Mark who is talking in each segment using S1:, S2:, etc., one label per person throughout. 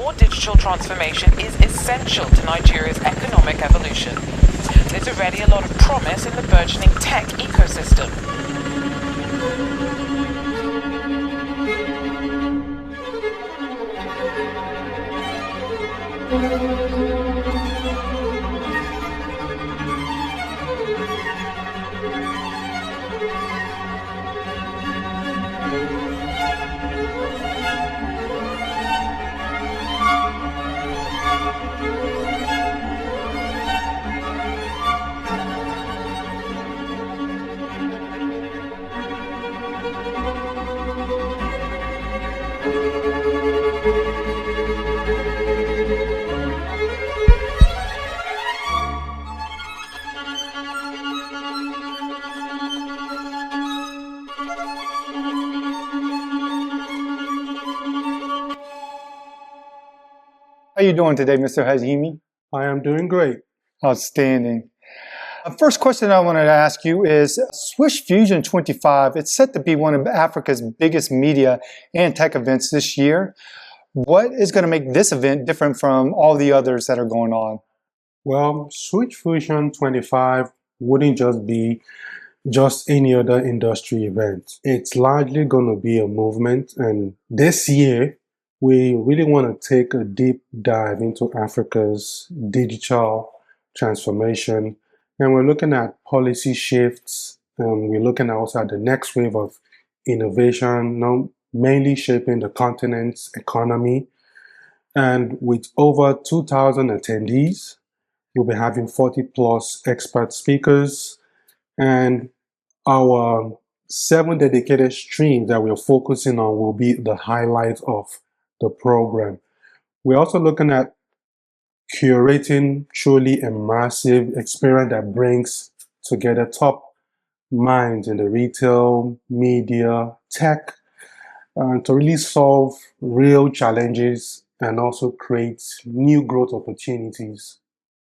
S1: more digital transformation is essential to Nigeria's economic evolution. There's already a lot of promise in the burgeoning tech ecosystem.
S2: How are you doing today, Mr. Akhimie?
S3: I am doing great.
S2: Outstanding. First question I wanted to ask you is Swish Fusion 25. It's set to be one of Africa's biggest media and tech events this year. What is going to make this event different from all the others that are going on?
S3: Well, Swish Fusion 25 wouldn't just be just any other industry event. It's largely going to be a movement, and this year we really want to take a deep dive into Africa's digital transformation, and we're looking at policy shifts, and we're looking also at the next wave of innovation, now mainly shaping the continent's economy. And with over 2,000 attendees, we'll be having 40 plus expert speakers, and our 7 dedicated streams that we're focusing on will be the highlights of the program. We're also looking at curating truly immersive experience that brings together top minds in the retail, media, tech, to really solve real challenges and also create new growth opportunities.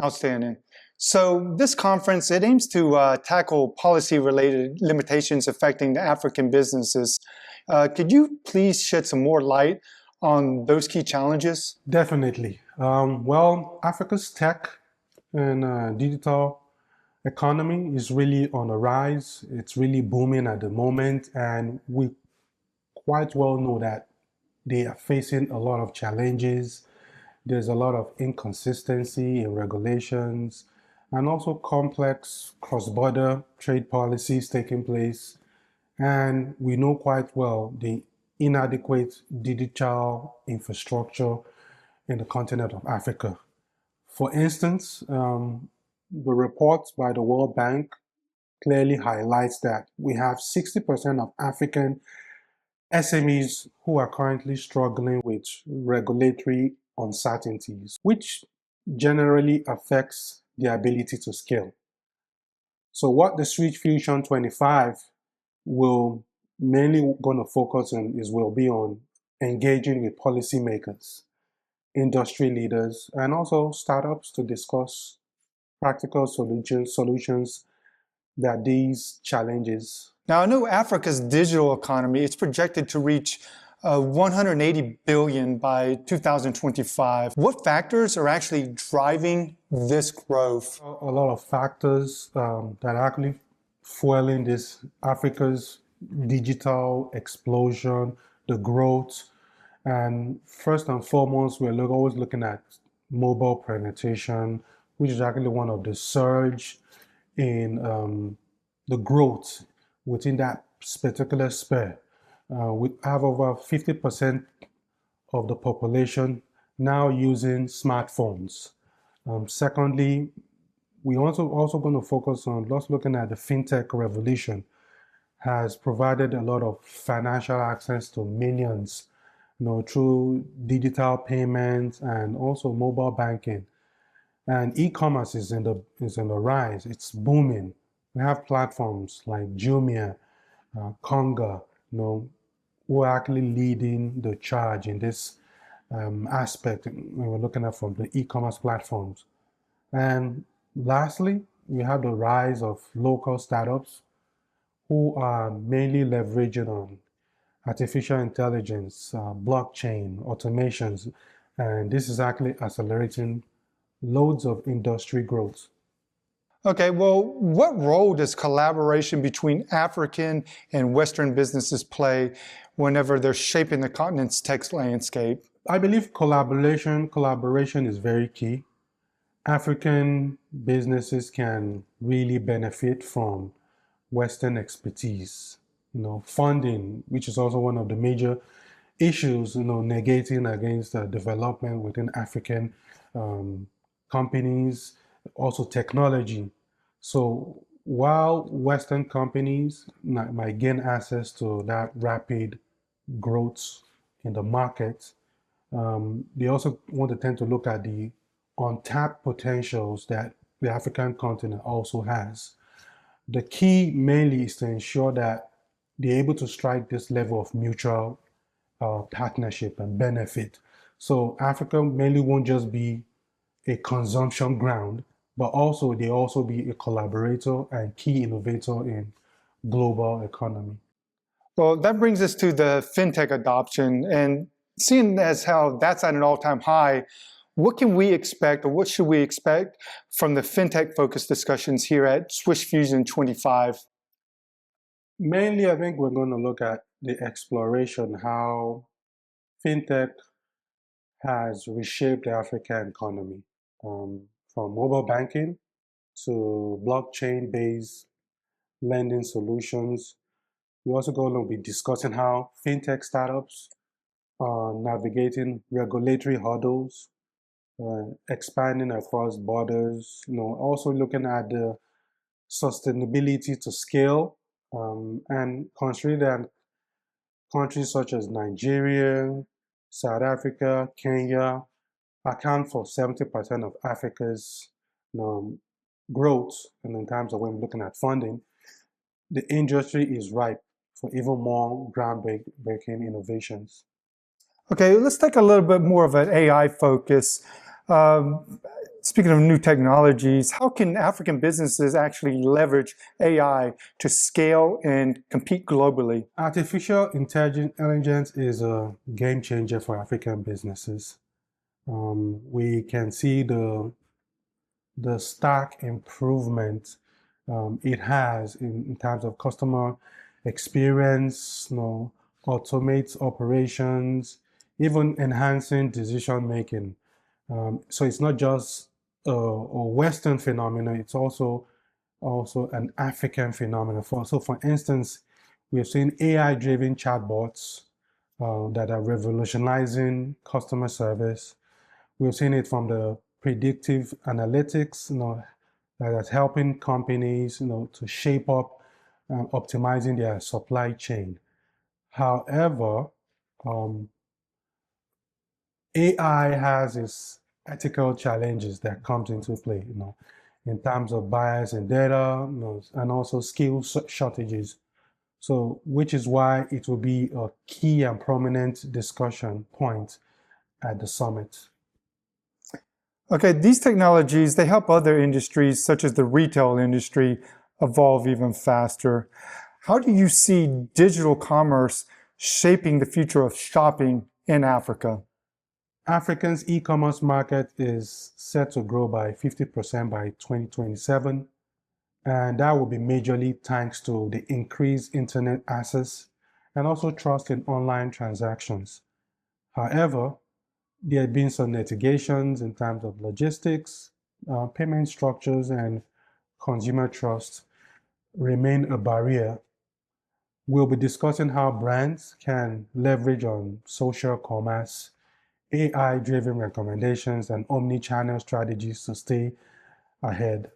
S2: Outstanding. So this conference, it aims to tackle policy-related limitations affecting the African businesses. Could you please shed some more light on those key challenges?
S3: Definitely. Well, Africa's tech and digital economy is really on the rise. It's really booming at the moment, and we quite well know that they are facing a lot of challenges. There's a lot of inconsistency in regulations and also complex cross-border trade policies taking place. And we know quite well the inadequate digital infrastructure in the continent of Africa. For instance, the report by the World Bank clearly highlights that we have 60% of African SMEs who are currently struggling with regulatory uncertainties, which generally affects their ability to scale. So what the Swish Fusion 25 will mainly going to focus on will be on engaging with policymakers, industry leaders, and also startups to discuss practical solutions that these challenges.
S2: Now, I know Africa's digital economy, it's projected to reach 180 billion by 2025. What factors are actually driving this growth?
S3: A lot of factors that are actually fueling this Africa's digital explosion, the growth. And first and foremost, we're always looking at mobile penetration, which is actually one of the surge in the growth within that particular sphere. We have over 50% of the population now using smartphones. Secondly, we also going to focus on just looking at the fintech revolution has provided a lot of financial access to millions, through digital payments and also mobile banking. And e-commerce is in the rise. It's booming. We have platforms like Jumia, Konga, who are actually leading the charge in this aspect when we're looking at from the e-commerce platforms. And lastly, we have the rise of local startups who are mainly leveraging on artificial intelligence, blockchain, automations, And this is actually accelerating loads of industry growth.
S2: Okay, well, what role does collaboration between African and Western businesses play whenever they're shaping the continent's tech landscape?
S3: I believe collaboration is very key. African businesses can really benefit from Western expertise, funding, which is also one of the major issues, negating against development within African um, companies, also technology. So while Western companies might gain access to that rapid growth in the market, they also want to tend to look at the untapped potentials that the African continent also has. The key mainly is to ensure that they're able to strike this level of mutual partnership and benefit. So Africa mainly won't just be a consumption ground, but also they also be a collaborator and key innovator in global economy.
S2: Well, that brings us to the fintech adoption. And seeing as how that's at an all-time high, what can we expect or what should we expect from the fintech-focused discussions here at Swish Fusion 25?
S3: Mainly, I think we're going to look at the exploration, how fintech has reshaped the African economy, from mobile banking to blockchain-based lending solutions. We're also going to be discussing how fintech startups are navigating regulatory hurdles, expanding across borders, also looking at the sustainability to scale, and considering that countries such as Nigeria, South Africa, Kenya account for 70% of Africa's growth. And in terms of when we're looking at funding, the industry is ripe for even more groundbreaking innovations.
S2: Okay, let's take a little bit more of an AI focus. Um, Speaking of new technologies, how can African businesses actually leverage AI to scale and compete globally?
S3: Artificial intelligence is a game changer for African businesses. We can see the stark improvement it has in terms of customer experience, automates operations, even enhancing decision making. So it's not just a Western phenomenon; it's also an African phenomenon. For instance, we have seen AI-driven chatbots that are revolutionizing customer service. We've seen it from the predictive analytics, that is helping companies, to shape up optimizing their supply chain. However, um, AI has its ethical challenges that comes into play, in terms of bias in data, and also skill shortages. So, which is why it will be a key and prominent discussion point at the summit.
S2: Okay, these technologies, they help other industries such as the retail industry evolve even faster. How do you see digital commerce shaping the future of shopping in Africa?
S3: Africa's e-commerce market is set to grow by 50% by 2027, and that will be majorly thanks to the increased internet access and also trust in online transactions. However, there have been some litigations in terms of logistics, payment structures, and consumer trust remain a barrier. We'll be discussing how brands can leverage on social commerce, AI-driven recommendations, and omni-channel strategies to stay ahead.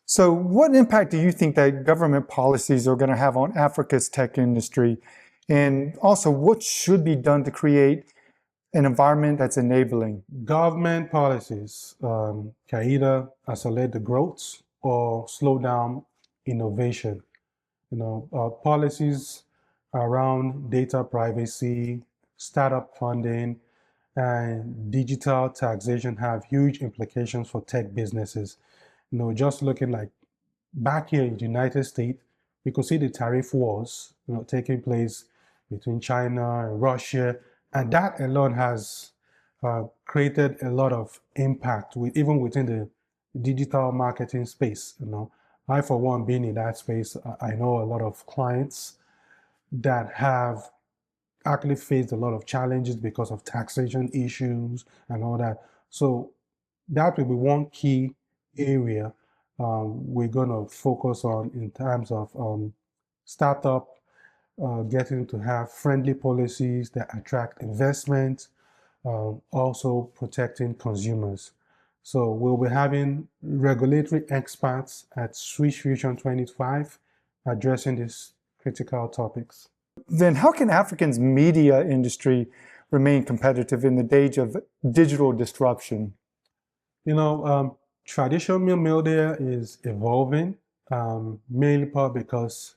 S2: So what impact do you think that government policies are going to have on Africa's tech industry? And also, what should be done to create an environment that's enabling?
S3: Government policies can either accelerate the growth or slow down innovation. Policies around data privacy, startup funding, and digital taxation have huge implications for tech businesses. Just looking like back here in the United States, we could see the tariff wars, taking place between China and Russia, and that alone has created a lot of impact even within the digital marketing space. I, for one, being in that space, I know a lot of clients that have actually faced a lot of challenges because of taxation issues and all that. So that will be one key area we're going to focus on in terms of startup getting to have friendly policies that attract investment, also protecting consumers. So we'll be having regulatory experts at Swish Fusion 25 addressing these critical topics.
S2: Then how can Africa's media industry remain competitive in the age of digital disruption?
S3: Traditional media is evolving, mainly because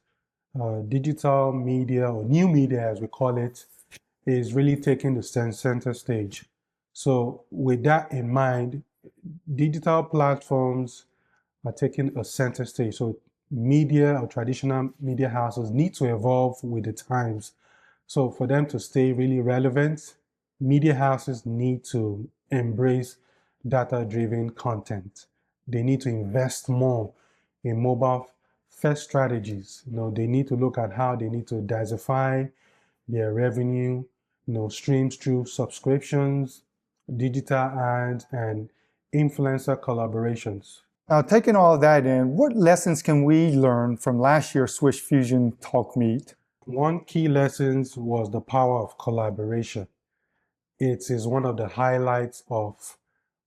S3: digital media, or new media as we call it, is really taking the center stage. So with that in mind, digital platforms are taking a center stage. So media or traditional media houses need to evolve with the times. So for them to stay really relevant, media houses need to embrace data-driven content. They need to invest more in mobile-first strategies. They need to look at how they need to diversify their revenue, streams through subscriptions, digital ads, and influencer collaborations.
S2: Now, taking all of that in, what lessons can we learn from last year's Swish Fusion Talk Meet?
S3: One key lesson was the power of collaboration. It is one of the highlights of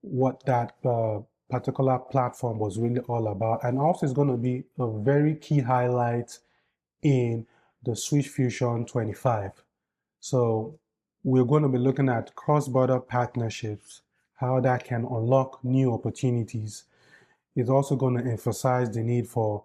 S3: what that particular platform was really all about, and also is going to be a very key highlight in the Swish Fusion 25. So we're going to be looking at cross-border partnerships, how that can unlock new opportunities. It's also going to emphasize the need for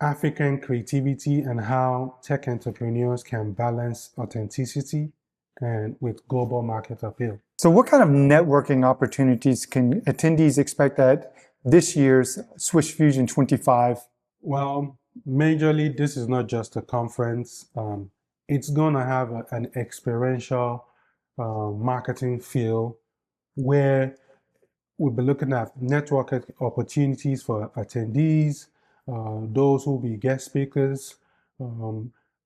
S3: African creativity and how tech entrepreneurs can balance authenticity and with global market appeal.
S2: So what kind of networking opportunities can attendees expect at this year's Swish Fusion 25?
S3: Well, majorly, this is not just a conference. It's going to have an experiential marketing feel where we'll be looking at networking opportunities for attendees, those who will be guest speakers,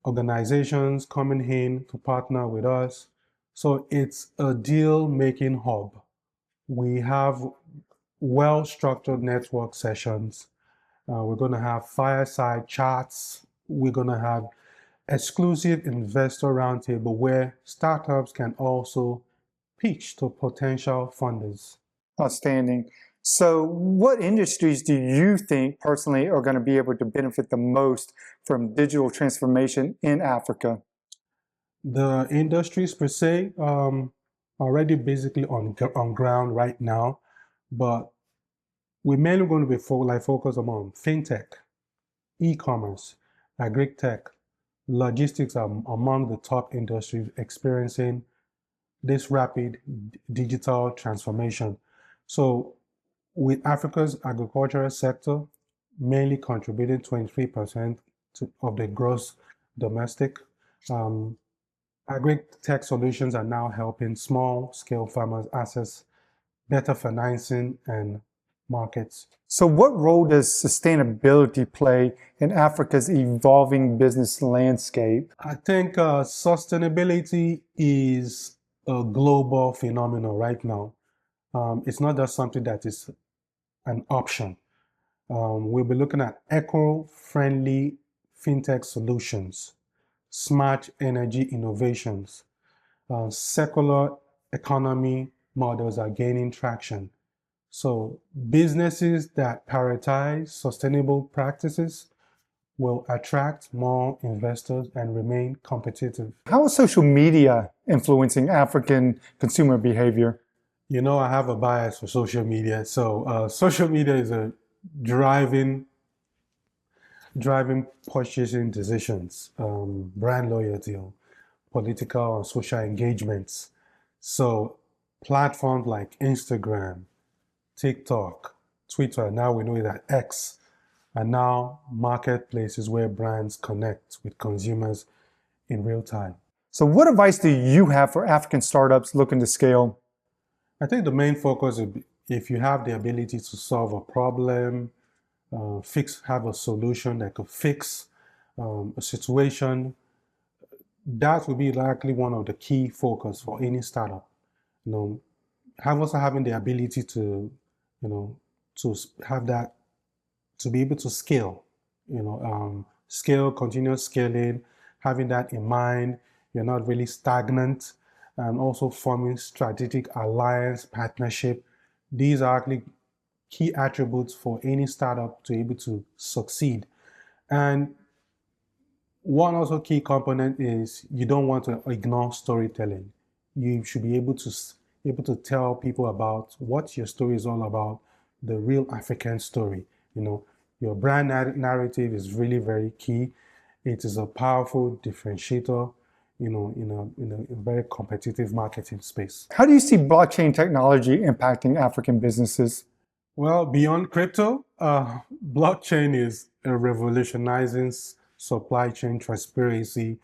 S3: organizations coming in to partner with us. So it's a deal-making hub. We have well-structured network sessions. We're going to have fireside chats. We're going to have exclusive investor roundtable where startups can also pitch to potential funders.
S2: Outstanding. So what industries do you think personally are going to be able to benefit the most from digital transformation in Africa?
S3: The industries per se already basically on ground right now, but we're mainly going to be focused on fintech, e-commerce, agri-tech, logistics are among the top industries experiencing this rapid digital transformation. So with Africa's agricultural sector mainly contributing 23% of the gross domestic, agri-tech solutions are now helping small-scale farmers access better financing and markets.
S2: So what role does sustainability play in Africa's evolving business landscape?
S3: I think sustainability is a global phenomenon right now. It's not just something that is an option. We'll be looking at eco-friendly fintech solutions, smart energy innovations, circular economy models are gaining traction. So businesses that prioritize sustainable practices will attract more investors and remain competitive.
S2: How is social media influencing African consumer behavior?
S3: I have a bias for social media. So social media is a driving purchasing decisions, brand loyalty, political and social engagements. So platforms like Instagram, TikTok, Twitter, now we know that X, are now marketplaces where brands connect with consumers in real time.
S2: So what advice do you have for African startups looking to scale?
S3: I think the main focus would be if you have the ability to solve a problem, have a solution that could fix a situation, that would be likely one of the key focus for any startup. You know, also having the ability to, to have that, to be able to scale, continuous scaling, having that in mind. You're not really stagnant, and also forming strategic alliance, partnership. These are actually key attributes for any startup to be able to succeed. And one also key component is you don't want to ignore storytelling. You should be able to tell people about what your story is all about, the real African story. Your brand narrative is really very key. It is a powerful differentiator, in a very competitive marketing space.
S2: How do you see blockchain technology impacting African businesses?
S3: Well, beyond crypto, blockchain is revolutionizing supply chain transparency,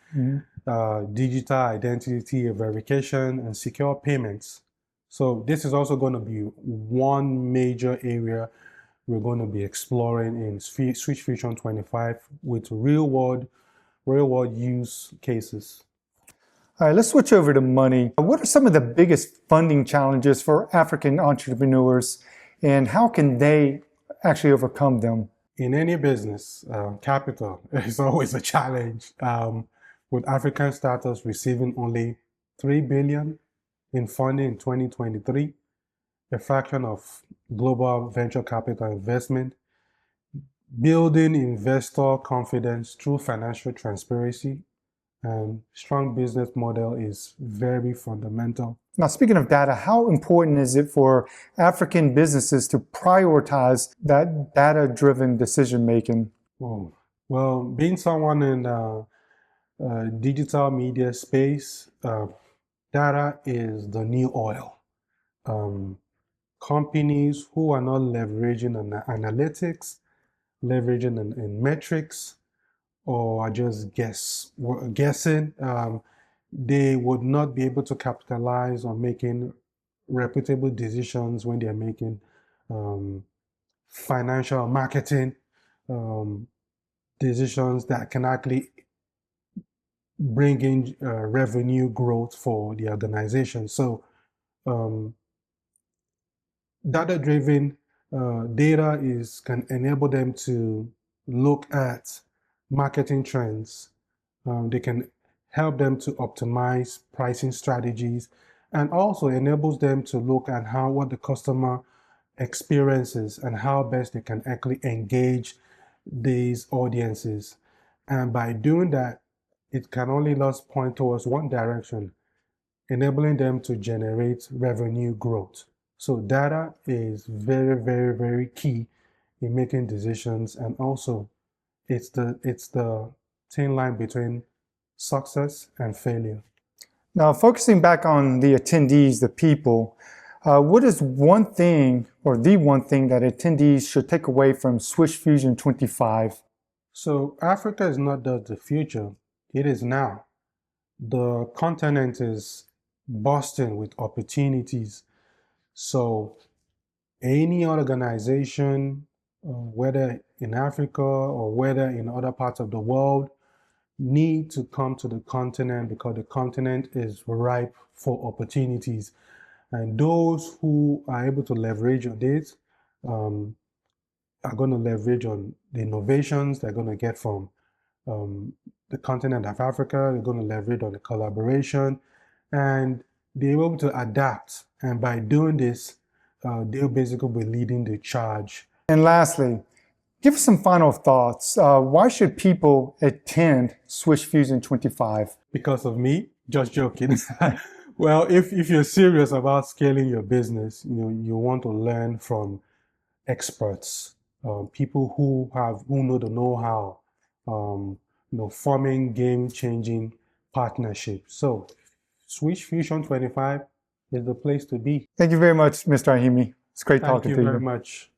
S3: digital identity verification, and secure payments. So this is also going to be one major area we're going to be exploring in Swish Fusion 25 with real-world use cases.
S2: All right, let's switch over to money. What are some of the biggest funding challenges for African entrepreneurs, and how can they actually overcome them?
S3: In any business, capital is always a challenge. With African startups receiving only $3 billion in funding in 2023, a fraction of global venture capital investment, building investor confidence through financial transparency and strong business model is very fundamental.
S2: Now, speaking of data, how important is it for African businesses to prioritize that data-driven decision-making?
S3: Oh, well, being someone in digital media space, data is the new oil. Companies who are not leveraging on analytics, leveraging in metrics, or are just guessing, they would not be able to capitalize on making reputable decisions when they're making financial marketing decisions that can actually bring in revenue growth for the organization. So data-driven data can enable them to look at marketing trends. They can help them to optimize pricing strategies, and also enables them to look at what the customer experiences and how best they can actually engage these audiences. And by doing that, it can only point towards one direction, enabling them to generate revenue growth. So data is very, very, very key in making decisions, and also it's the thin line between success and failure.
S2: Now, focusing back on the attendees, the people, what is one thing or the one thing that attendees should take away from Swish Fusion 25?
S3: So Africa is not just the future, it is now. The continent is bursting with opportunities. So any organization, whether in Africa or whether in other parts of the world, need to come to the continent because the continent is ripe for opportunities. And those who are able to leverage on this are going to leverage on the innovations they're going to get from the continent of Africa. They're going to leverage on the collaboration, and they're able to adapt. And by doing this, they'll basically be leading the charge.
S2: And lastly, give us some final thoughts. Why should people attend Swish Fusion 25?
S3: Because of me? Just joking. Well, if you're serious about scaling your business, you want to learn from experts, people who know the know-how, forming game-changing partnerships. So Swish Fusion 25 is the place to be.
S2: Thank you very much, Mr. Akhimie. It's great talking to you.
S3: Thank you very much.